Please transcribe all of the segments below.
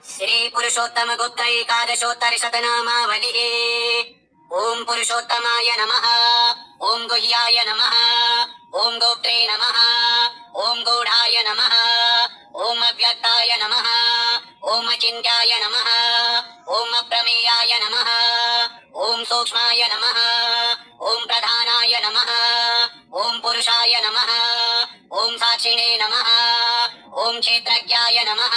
श्री पुरुषोत्तम गुप्त एकादशोत्तर शतनामावली। ओम पुरुषोत्तमाय नमः। ओम गुह्याय नमः। ओम गोप्त्रे नमः। ओम गूढ़ाय नमः। ओम अव्यक्ताय नमः। ओम अचिन्त्याय नमः। ओम अप्रमेयाय नमः। ओम सूक्ष्माय नमः। ओम प्रधानाय नमः। ओम पुरुषाय नमः। ओम साक्षिणे नमः। ओम क्षेत्रज्ञाय नमः।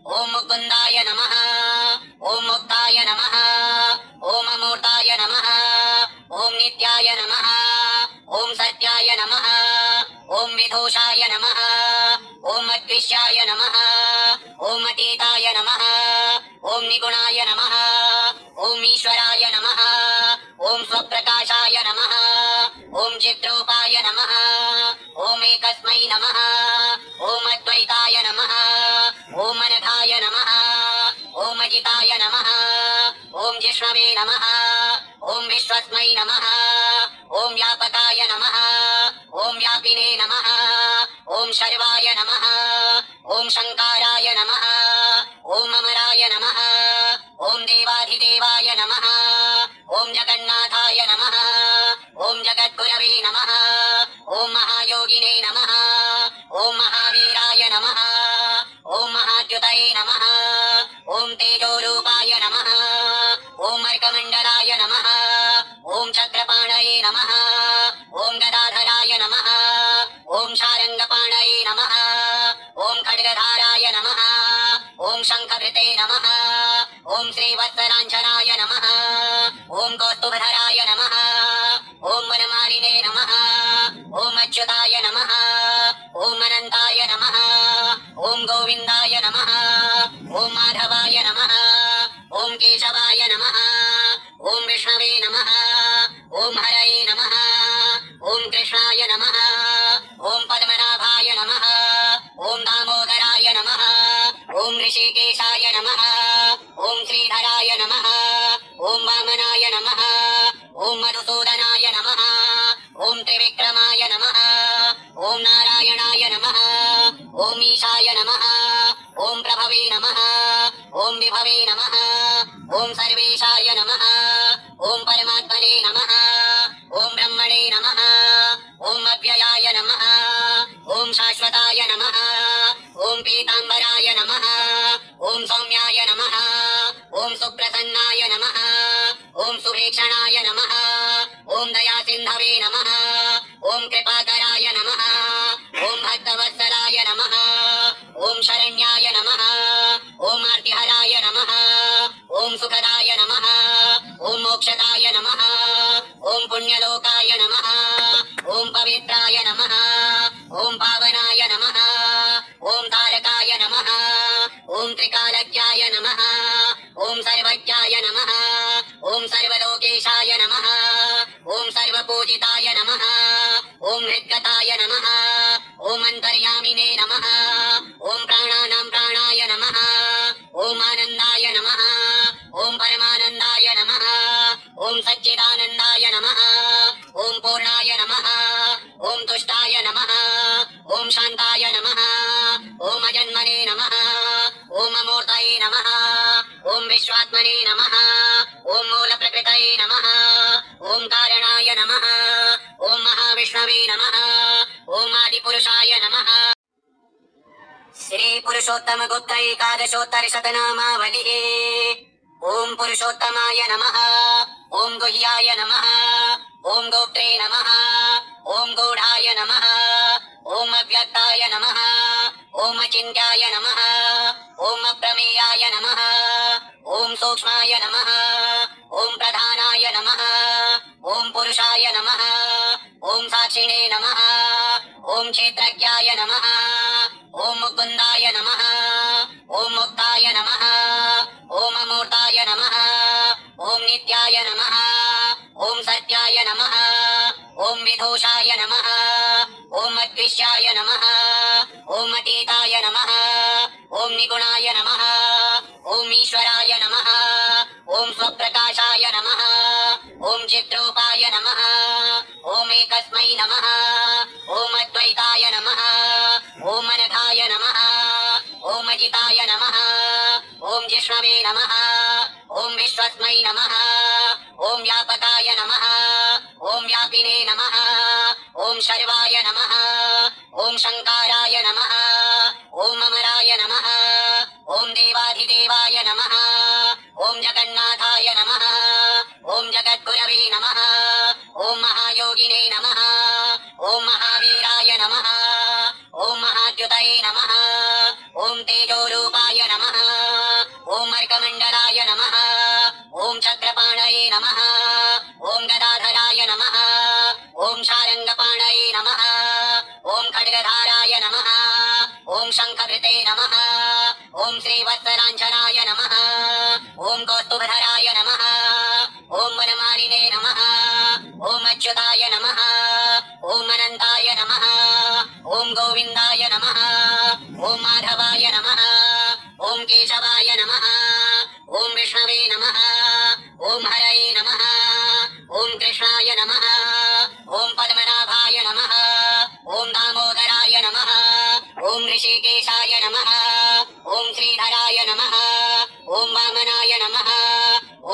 ओम मुकुन्दाय नमः। ओम मुक्ताय नमः। ओम अमूर्ताय नमः। ओम नित्याय नमः। ओम सत्याय नमः। ओम विदोषाय नमः। ओम अद्विष्याय नमः। ओम अतीताय नमः। ओम निगुणाय नमः। ओम ईश्वराय नमः। ओम स्वप्रकाशाय नमः। ओम चिद्रूपाय नमः। ओम एकस्मै नमः। ओम अद्वैताय नमः। ओम अनघाय नमः। ओम अजिताय नमः। ओम जिष्णवे नमः। ओम विश्वस्मै नमः। ओम व्यापकाय नमः। ओम व्यापिने नमः। ओम शर्वाय नमः। ओम शंकाराय नमः। ओम अमराय नमः। ओम देवाधिदेवाय नमः। ओम जगन्नाथाय नमः। ओम जगद्गुरवे नमः। ओम महायोगिने नमः। ओम महावीराय नमः। ओम महाद्युतये नमः। ओम तेजोरूपाय नमः। ओम अर्कमण्डलाय नमः। ओम चक्रपाणये नमः। ओम गदाधराय नमः। ओम शारङ्गपाणये नमः। ओम खड्गधाराय नमः। ओम शङ्खभृते नमः। ओम श्रीवत्सलाञ्छनाय नमः। ओम कौस्तुभधराय नमः। ओम वनमालिने नमः। ओम अच्युताय नमः। ओम अनन्ताय नमः। ओम गोविन्दाय नमः। ओम माधवाय नमः। ओम केशवाय नमः। ओम विष्णवे नमः। ओम हरये नमः। ओम कृष्णाय नमः। ओम पद्मनाभाय नमः। ओम दामोदराय नमः। ओम ऋषिकेशाय नमः। ओम श्रीधराय नमः। ओम वामनाय नमः। ओम मधुसूदनाय नमः। ओम त्रिविक्रमाय नमः। ओम नारायणाय नमः। ओम ईशाय नमः। ओम प्रभवे नमः। ओम विभवे नमः। ओम सर्वेशाय नमः। ओम परमात्मने नमः। ओम ब्रह्मणे नमः। ओम अव्ययाय नमः। ओम शाश्वताय नमः। ओम पीताम्बराय नमः। ओम सौम्याय नमः। ओम सुप्रसन्नाय नमः। ओम सुभीक्षणाय नमः। ओम दयासिन्धवे नमः। ओम कृपाकराय नमः। ओम भक्तवत्सलाय नमः। ओम शरण्याय नमः। ओम आर्तिहराय नमः। ओम सुखदाय नमः। ओम मोक्षदाय नमः। ओम पुण्यलोकाय नमः। ओम पवित्राय नमः। ओम पावनाय नमः। ओम तारकाय नमः। ओम त्रिकालज्ञाय नमः। ओम सर्वज्ञाय नमः। ओम सर्वलोकेशाय नमः। ओम सर्वपूजिताय नमः। ओम हृद्गताय नमः। ओम अन्तर्यामिने नमः। ओम प्राणानां प्राणाय नमः। ओम आनन्दाय नमः। ओम परमानन्दाय नमः। ओम सच्चिदानन्दाय नमः। ओम पूर्णाय नमः। ओम तुष्टाय नमः। ओम शान्ताय नमः। ओम अजन्मने नमः। ओम अमूर्तये नमः। ओम विश्वात्मने नमः। ओम मूलप्रकृतये नमः। ओम कारणाय नमः। ओम महाविष्णवे नमः। ओम आदिपुरुषाय नमः। श्री पुरुषोत्तम गुप्त एकादशोत्तर शतनामावली। ओम पुरुषोत्तमाय नमः। ओम गुह्याय नमः। ओम गोप्त्रे नमः। ओम गूढ़ाय नमः। ओम अव्यक्ताय नमः। ओम अचिन्त्याय नमः। ओम अप्रमेयाय नमः। ओम सूक्ष्माय नमः। ओम प्रधानाय नमः। ओम पुरुषाय नमः। ओम साक्षिणे नमः। ओम क्षेत्रज्ञाय नमः। ओम मुकुन्दाय नमः। ओम मुक्ताय नमः। ओम अमूर्ताय नमः। ओम नित्याय नमः। ओम सत्याय नमः। ओम विदोषाय नमः। ओम अद्विष्याय नमः। ओम अतीताय नमः। ओम निगुणाय नमः। ओम ईश्वराय नमः। ओम स्वप्रकाशाय नमः। ओम चिद्रूपाय नमः। ओम एकस्मै नमः। ओम अद्वैताय नमः। ओम अनघाय नमः। ओम अजिताय नमः। ओम जिष्णवे नमः ओम विश्वस्मै नमः ओम व्यापकाय नमः ओम व्यापिने नमः ओम शर्वाय नमः ओम शंकाराय नमः ओम अमराय नमः ओम देवाधिदेवाय नमः ओम जगन्नाथाय नमः ओम जगद्गुरवे नमः ओम महायोगिने नमः ओम महावीराय नमः ओम महाद्युतये नमः ओम तेजोरूपाय नमः ओम अर्कमण्डलाय नमः ओम चक्रपाणये नमः ओम गदाधराय नमः ओम शारङ्गपाणये नमः ओम खड्गधाराय नमः ओम शङ्खभृते नमः ओम श्रीवत्सलाञ्छनाय नमः ओम कौस्तुभधराय नमः ओम वनमालिने नमः ओम अच्युताय नमः ओम अनन्ताय नमः ओम गोविन्दाय नमः ओम माधवाय नमः ओम केशवाय नमः ओम विष्णवे नमः ओम हरये नमः ओम कृष्णाय नमः ओम पद्मनाभाय नमः ओम दामोदराय नमः ओम ऋषिकेशाय नमः ओम श्रीधराय नमः ओम वामनाय नमः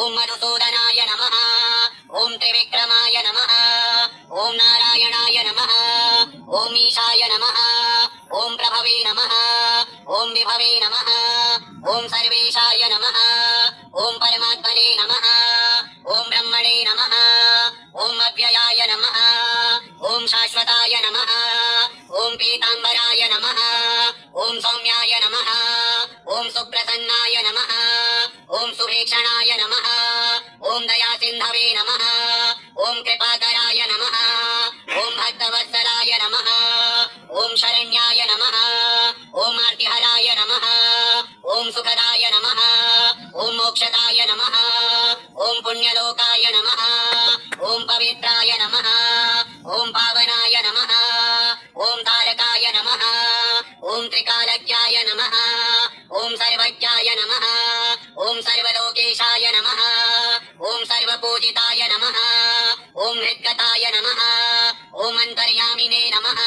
ओम मधुसूदनाय नमः ओम त्रिविक्रमाय नमः ओम नारायणाय नमः ओम ईशाय नमः ओम प्रभवे नमः ओम विभवे नमः ओम सर्वेशाय नमः ओम परमात्मने नमः ओम ब्रह्मणे नमः ओम अव्ययाय नमः ओम शाश्वताय नमः ओम पीताम्बराय नमः ओम सौम्याय नमः ओम सुप्रसन्नाय नमः ओम सुभीक्षणाय नमः ओम दयासिन्धवे नमः ओम कृपाकराय नमः ओम भक्तवत्सलाय नमः ओम शरण्याय नमः ओम आर्तिहराय नमः ओम सुखदाय नमः ओम मोक्षदाय नमः ओम पुण्यलोकाय नमः ओम पवित्राय नमः ओम पावनाय नमः ओम तारकाय नमः ओम त्रिकालज्ञाय नमः ओम सर्वज्ञाय नमः ओम सर्वलोकेशाय नमः ओम सर्वपूजिताय नमः ओम हृद्गताय नमः ओम अन्तर्यामिने नमः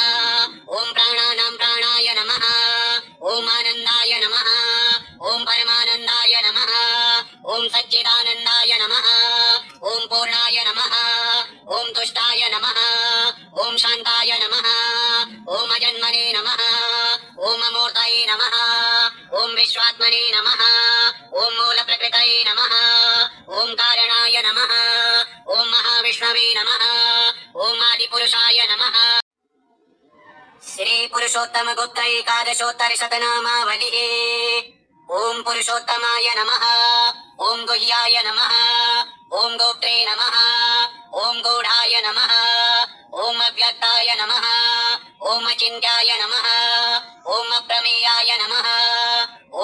ओम प्राणानां प्राणाय नमः ओम आनन्दाय नमः ओम परमानन्दाय नमः ओम सच्चिदानन्दाय नमः ओम पूर्णाय नमः ओम तुष्टाय नमः ओम शान्ताय नमः ओम अजन्मने नमः ओम अमूर्तये नमः ओम विश्वात्मने नमः ओम मूलप्रकृतये नमः ओम कारणाय नमः ओम महाविष्णवे नमः ओम आदिपुरुषाय नमः श्री पुरुषोत्तम गुप्त एकादशोत्तर शतनामावलिः ओम पुरुषोत्तमाय नमः ओम गुह्याय नमः ओम गोप्त्रे नमः ओम गूढाय नमः ओम अव्यक्ताय नमः ओम अचिन्त्याय नमः ओम अप्रमेयाय नमः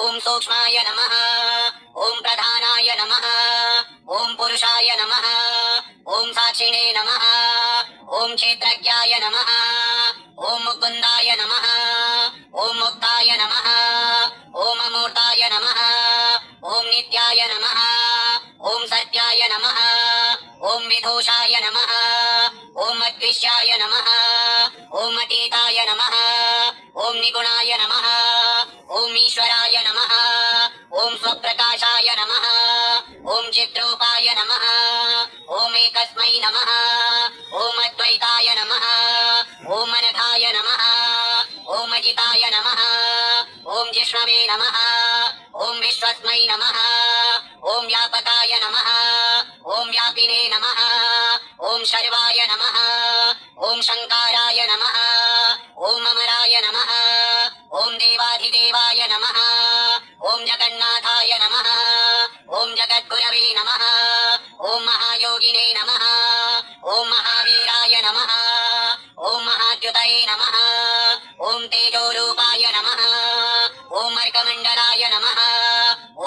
ओम सूक्ष्माय नमः ओम प्रधानाय नमः ओम पुरुषाय नमः ओम साक्षिणे नमः ओम क्षेत्रज्ञाय नमः ओम मुकुन्दाय नमः ओम मुक्ताय नमः ओम अमूर्ताय नमः ओम नित्याय नमः ओम सत्याय नमः ओम विदूषाय नमः ओम अद्विष्याय नमः ओम अतीताय नमः ओम निगुणाय नमः ओम ईश्वराय नमः ओम स्वप्रकाशाय नमः ओम चिद्रूपाय नमः ओम एकस्मै नमः ओम अद्वैताय नमः ओम अनघाय नमः ओम अजिताय नमः ओम जिष्णवे नमः ओम विश्वस्मै नमः ओम व्यापकाय नमः ओम व्यापिने नमः ओम शर्वाय नमः ओम शंकाराय नमः ओम अमराय नमः ओम देवाधिदेवाय नमः ओम जगन्नाथाय नमः ओम जगद्गुरवे नमः ओम महायोगिने नमः ओम महावीराय नमः ओम महाद्युतये नमः ओम तेजोरूपाय नमः ओम अर्कमण्डलाय नमः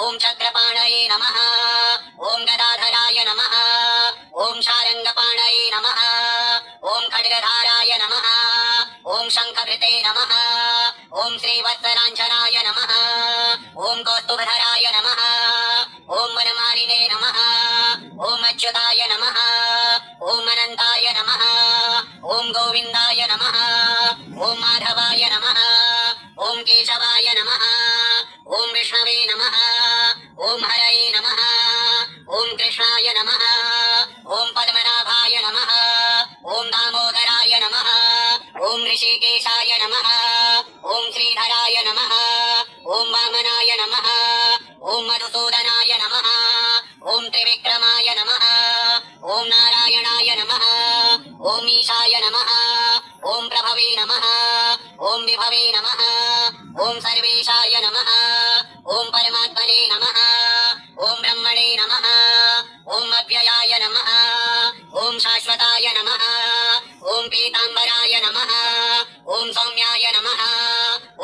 ओम चक्रपाणये नमः ओम गदाधराय नमः ओम शारङ्गपाणये नमः ओम खड्गधाराय नमः ओम शङ्खभृते नमः ओम श्रीवत्सलाञ्छनाय नमः ओम कौस्तुभधराय नमः ओम वनमालिने नमः ओम अच्युताय नमः ओम अनन्ताय नमः ओम गोविन्दाय नमः ओम माधवाय नमः ओम केशवाय नमः ओम विष्णवे नमः ओम हरये नमः ओम कृष्णाय नमः ओम पद्मनाभाय नमः ओम दामोदराय नमः ओम ऋषिकेशाय नमः ओम श्रीधराय नमः ओम वामनाय नमः ओम मधुसूदनाय नमः ओम त्रिविक्रमाय नमः ओम नारायणाय नमः ओम ईशाय नमः ओम प्रभवे नमः ओम विभवे नमः ओम सर्वेशाय नमः ओम परमात्मने नमः ओम ब्रह्मणे नमः ओम अव्ययाय नमः ओम शाश्वताय नमः ओम पीतांबराय नमः ओम सौम्याय नमः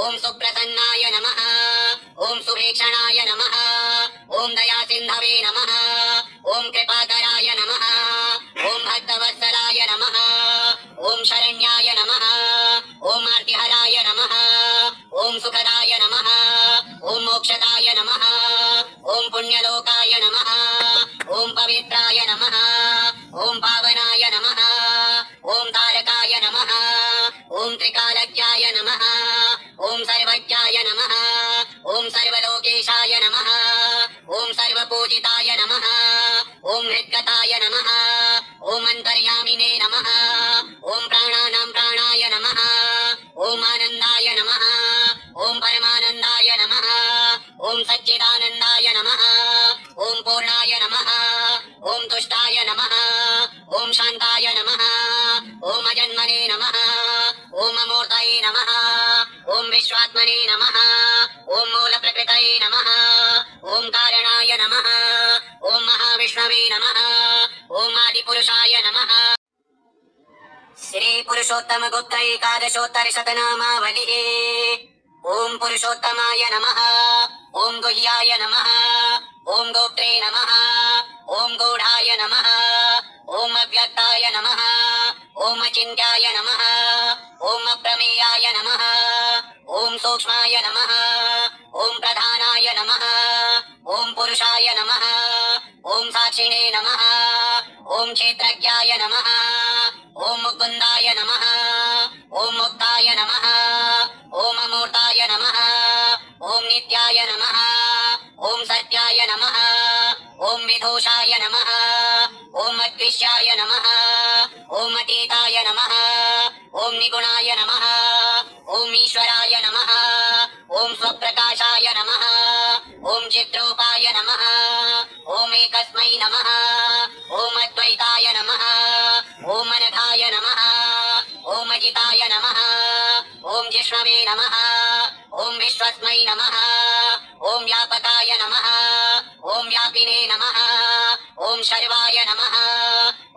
ओम सुप्रसन्नाय नमः ओम सुभीक्षणाय नमः ओम दयासिन्धवे नमः ओम कृपाकराय नमः ओम भक्तवत्सलाय नमः ओम शरण्याय नमः ओम आर्तिहराय नमः ओम सुखदाय नमः ओम मोक्षदाय नमः ओम पुण्यलोकाय नमः ओम पवित्राय नमः ओम पावनाय नमः ओम तारकाय नमः ओम त्रिकालज्ञाय नमः ओम सर्वज्ञाय नमः ओम सर्वलोकेशाय नमः ओम सर्वपूजिताय नमः ओम हृद्गताय नमः ओम अंतर्यामिने नमः ओम प्राणानां प्राणाय नमः ओम आनन्दाय नमः ओम परमानन्दाय नमः ओम सच्चिदानन्दाय नमः ओम पूर्णाय नमः ओम तुष्टाय नमः ओम शान्ताय नमः ओम अजन्मने नमः ओम अमूर्तये नमः ओम विश्वात्मने नमः ओम मूलप्रकृतये नमः ओम कारणाय नमः ओम महाविष्णवे नमः ओम आदिपुरुषाय नमः श्री पुरुषोत्तम गुप्त एकादशोत्तर शतनामावलिः ओम पुरुषोत्तमाय नमः ओम गुह्याय नमः ओम गोप्त्रे नमः ओम गूढाय नमः ओम अव्यक्ताय नमः ओम अचिन्त्याय नमः ओम अप्रमेयाय नमः ओम सूक्ष्माय नमः ओम प्रधानाय नमः ओम पुरुषाय नमः ओम साक्षिणे नमः ओम क्षेत्रज्ञाय नमः ओम मुकुन्दाय नमः ओम मुक्ताय नमः ओम अमूर्ताय नमः ओम नित्याय नमः ओम सत्याय नमः ओम विदूषाय नमः ओम अद्विष्याय नमः ओम अतीताय नमः ओम निगुणाय नमः ओम ईश्वराय नमः ओम स्वप्रकाशाय नमः ओम चिद्रूपाय नमः ओम एकस्मै नमः ओम अद्वैताय नमः ओम अनघाय नमः ओम अजिताय नमः ओम जिष्णवे नमः ओम विश्वस्मै नमः ओम व्यापकाय नमः ओम व्यापिने नमः ओम शर्वाय नमः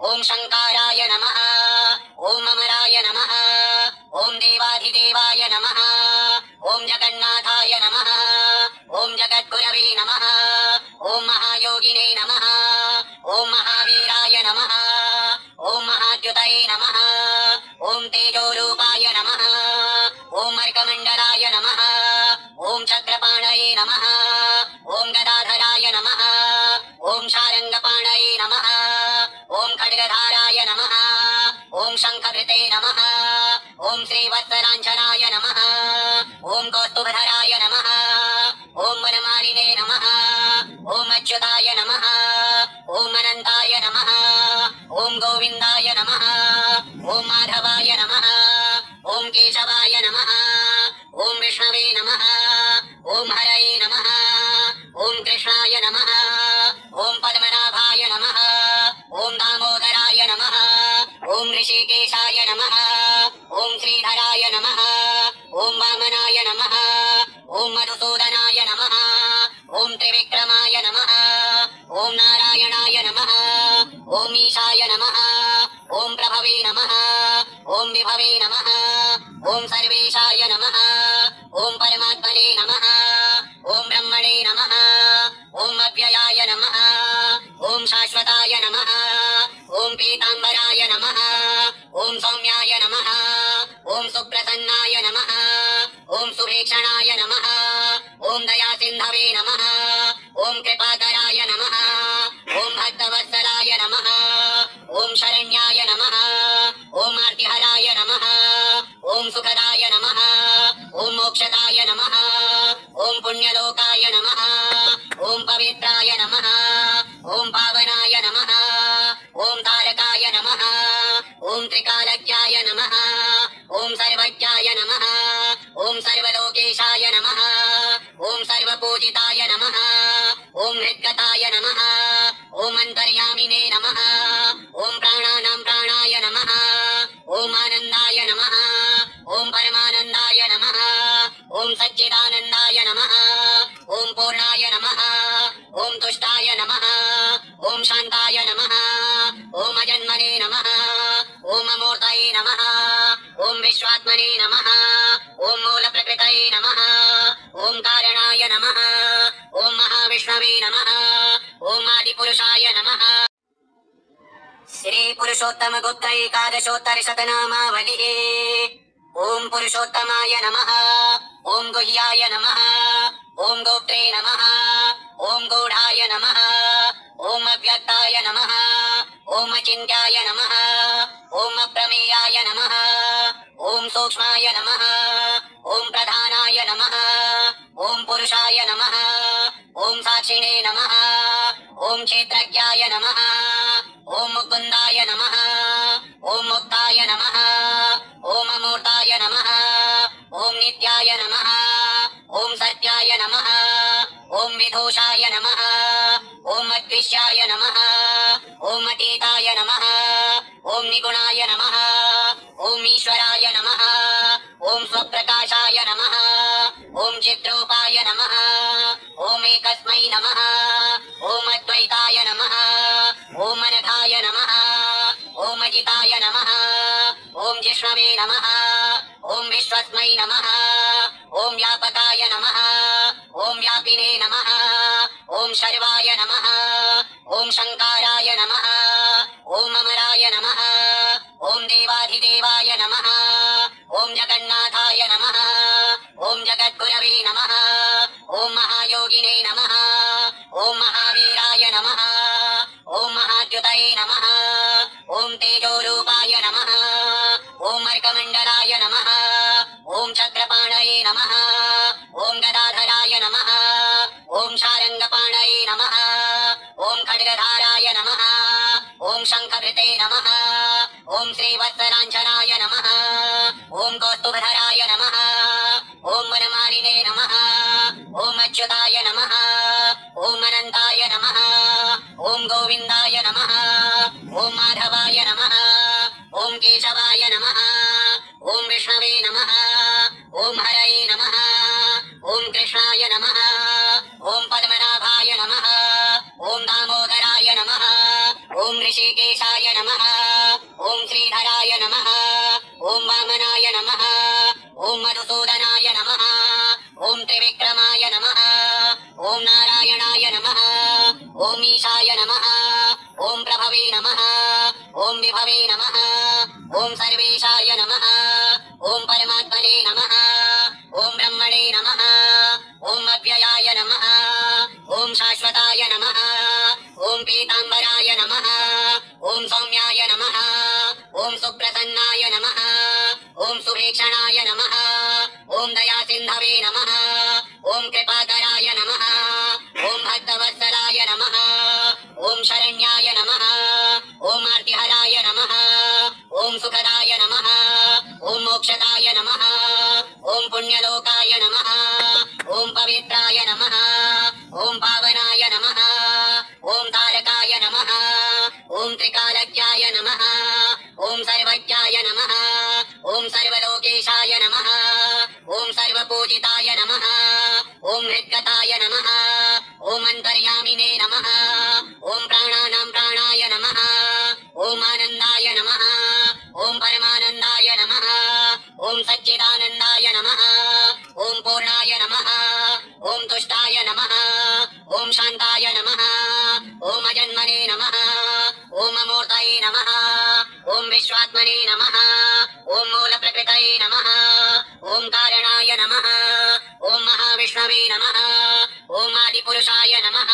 ओम शंकाराय नमः ओम अमराय नमः ओम देवाधिदेवाय नमः ओम जगन्नाथाय नमः ओम जगद्गुरवे नमः ओम महायोगिने नमः ओम महावीराय नमः ओम महाद्युतये नमः ओम तेजोरूपाय नमः ओम अर्कमण्डलाय नमः ओम चक्रपाणये नमः ओम गदाधराय नमः ओम शारङ्गपाणये नमः ओम खड्गधाराय नमः ओम शङ्खभृते नमः ओम श्रीवत्सलाञ्छनाय नमः ओम कौस्तुभधराय नमः ओम वनमालिने नमः ओम अच्युताय नमः ओम अनन्ताय नमः ओम गोविन्दाय नमः ओम माधवाय नमः ओम केशवाय नमः ओम विष्णवे नमः ओम हरये नमः ओम कृष्णाय नमः ओम पद्मनाभाय नमः ओम दामोदराय नमः ओम ऋषिकेशाय नमः ओम श्रीधराय नमः ओम वामनाय नमः ओम मधुसूदनाय नमः ओम त्रिविक्रमाय नमः ओम नारायणाय नमः ओम ईशाय नमः ओम प्रभवे नमः ओम विभवे नमः ओम सर्वेशाय नमः ओम परमात्मने नमः ओम ब्रह्मणे नमः ओम अव्ययाय नमः ओम शाश्वताय नमः ओम पीतांबराय नमः ओम सौम्याय नमः ओम सुप्रसन्नाय नमः ओम सुभीक्षणाय नमः ओम दयासिन्धवे नमः ओम कृपाकराय नमः ओम भक्तवत्सलाय नमः ओम शरण्याय नमः ओम आर्तिहराय नमः ओम सुखदाय नमः ओम मोक्षदाय नमः ओम पुण्यलोकाय नमः ओम पवित्राय नमः ओम पावनाय नमः ओम तारकाय नमः ओम त्रिकालज्ञाय नमः ओम सर्वज्ञाय नमः ओम सर्वलोकेशाय नमः ओम सर्वपूजिताय नमः ओम हृद्गताय नमः ओम अंतर्यामिने नमः ओम प्राणानां प्राणाय नमः ओम आनंदाय नमः ओम परमानंदाय नमः ओम सच्चिदानंदाय नमः ओम पूर्णाय नमः ओम तुष्टाय नमः ओम शांताय नमः ओम अजन्मने नमः ओम अमूर्तये नमः ओम विश्वात्मने नमः ओम मूलप्रकृतये नमः ओम कारणाय नमः ओम महाविष्णवे नमः ओम आदिपुरुषाय नमः श्री पुरुषोत्तम गुप्त एकादशोत्तर शतनामावलिः ओम पुरुषोत्तमाय नमः ओम गुह्याय नमः ओम गोप्त्रे नमः ओम गूढ़ाय नमः ओम अव्यक्ताय नमः ओम अचिन्त्याय नमः ओम अप्रमेयाय नमः ओम सूक्ष्माय नमः ओम प्रधानाय नमः ओम पुरुषाय नमः ओम साक्षिणे नमः ओम क्षेत्रज्ञाय नमः ओम मुकुन्दाय नमः ओम मुक्ताय नमः ओम अमूर्ताय नमः ओम नित्याय नमः ओम सत्याय नमः ओम विदूषाय नमः ओम अद्विष्याय नमः ओम अतीताय नमः ओम निगुणाय नमः ओम ईश्वराय नमः ओम स्वप्रकाशाय नमः ओम चिद्रूपाय नमः ओम एकस्मै नमः ओम अद्वैताय नमः ओम अनघाय नमः ओम अजिताय नमः ओम जिष्णवे नमः ओम विश्वस्मै नमः ओम व्यापकाय नमः ओम व्यापिने नमः ओम शर्वाय नमः ओम शंकाराय नमः ओम अमराय नमः ओम देवाधिदेवाय नमः ओम जगन्नाथाय नमः ओम जगद्गुरवे नमः ओम महायोगिने नमः ओम महावीराय नमः ओम महाद्युतये नमः ओम तेजोरूपाय नमः ओम अर्कमण्डलाय नमः ओम चक्रपाणये नमः ओम गदाधराय नमः ओम शारङ्गपाणये नमः ओम खड्गधाराय नमः ओम शङ्खभृते नमः ओम श्रीवत्सलाञ्छनाय नमः ओम कौस्तुभधराय नमः ओम वनमालिने नमः ओम अच्युताय नमः ओम अनन्ताय नमः ओम गोविन्दाय नमः ओम माधवाय नमः ओम केशवाय नमः ओम विष्णवे नमः ओम हरये नमः ओम कृष्णाय नमः ओम पद्मनाभाय नमः ओम दामोदराय नमः ओम ऋषिकेशाय नमः ओम श्रीधराय नमः ओम वामनाय नमः ओम मधुसूदनाय नमः ओम त्रिविक्रमाय नमः ओम नारायणाय नमः ओम ईशाय नमः ओम प्रभवे नमः ओम विभवे नमः ओम सर्वेशाय नमः ओम परमात्मने नमः ओम ब्रह्मणे नमः ओम अव्ययाय नमः ओम शाश्वताय नमः ओम पीताम्बराय नमः ओम सौम्याय नमः ओम सुप्रसन्नाय नमः ओम सुभीक्षणाय नमः ओम दयासिन्धवे नमः ओम कृपाकराय नमः ओम भक्तवत्सलाय नमः ओम शरण्याय नमः ओम आर्तिहराय नमः ओम सुखदाय नमः ओम मोक्षदाय नमः ओम पुण्यलोकाय नमः ओम पवित्राय नमः ओम पावनाय नमः ओम तारकाय नमः ओम त्रिकालज्ञाय नमः ओम सर्वज्ञाय नमः ओम सर्वलोकेशाय नमः ओम सर्वपूजिताय नमः ओम हृद्गताय नमः ओम अंतर्यामिने नमः ओम प्राणानां प्राणाय नमः ओम आनंदाय नमः ओम परमानंदाय नमः ओम सच्चिदानंदाय नमः ओम पूर्णाय नमः ओम तुष्टाय नमः ओम शांताय नमः ओम अजन्मने नमः ओम अमूर्तये नमः ओम विश्वात्मने नमः ओम मूलप्रकृतये नमः ओम कारणाय नमः ओम महाविष्णवे नमः ओम आदिपुरुषाय नमः।